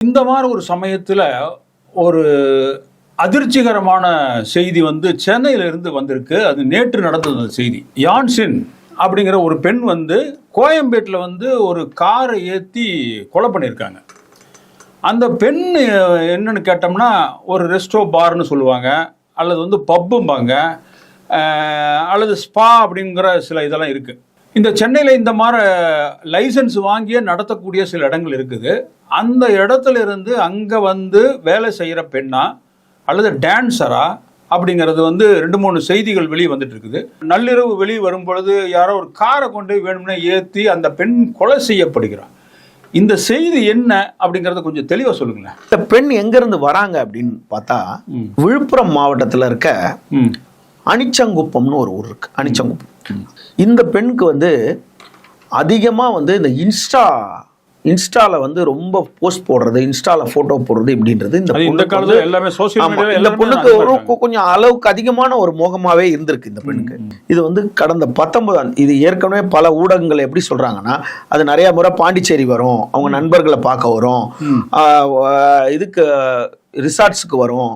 இந்த மாதிரி ஒரு சமயத்துல ஒரு அதிர்ச்சிகரமான செய்தி வந்து சென்னையில இருந்து வந்திருக்கு. அது நேற்று நடந்தது செய்தி. யான்சின் அப்படிங்கிற ஒரு பெண் வந்து கோயம்பேட்டில் வந்து ஒரு காரை ஏற்றி கொலை பண்ணியிருக்காங்க. அந்த பெண் என்னன்னு கேட்டோம்னா ஒரு ரெஸ்டோ பார்னு சொல்லுவாங்க, அல்லது வந்து பப்பும்பாங்க, அல்லது ஸ்பா அப்படிங்கிற சில இதெல்லாம் இருக்குது. இந்த சென்னையில் இந்த மாதிரி லைசன்ஸ் வாங்கிய நடத்தக்கூடிய சில இடங்கள் இருக்குது. அந்த இடத்துல இருந்து அங்கே வந்து வேலை செய்கிற பெண்ணா அல்லது டான்ஸரா அப்படிங்கிறது வந்து 2-3 செய்திகள் வெளியே வந்துட்டு இருக்குது. நள்ளிரவு வெளியே வரும் பொழுது யாரோ ஒரு காரை கொண்டு வேணும்னா ஏற்றி அந்த பெண் கொலை செய்யப்படுகிறான். இந்த செய்தி என்ன அப்படிங்கறத கொஞ்சம் தெளிவா சொல்லுங்களேன். இந்த பெண் எங்க இருந்து வராங்க அப்படின்னு பார்த்தா விழுப்புரம் மாவட்டத்தில் இருக்க அனிச்சங்குப்பம்னு ஒரு ஊர் இருக்கு. அனிச்சங்குப்பம். இந்த பெண்ணுக்கு வந்து அதிகமா வந்து இந்த இன்ஸ்டால வந்து ரொம்ப போஸ்ட் போடுறது, இன்ஸ்டால போட்டோ போடுறது இப்படின்றது இந்த காலத்துல எல்லாமே சோசியல் மீடியா. இந்த பொண்ணுக்கு ஒரு கொஞ்சம் அளவுக்கு அதிகமான ஒரு மோகமாவே இருந்திருக்கு இந்த பெண்ணுக்கு. இது வந்து கடந்த 19 இது ஏற்கனவே பல ஊடகங்கள் எப்படி சொல்றாங்கன்னா, அது நிறைய முறை பாண்டிச்சேரி வரும், அவங்க நண்பர்களை பார்க்க வரும், இதுக்கு ரிசார்ட்ஸுக்கு வரும்,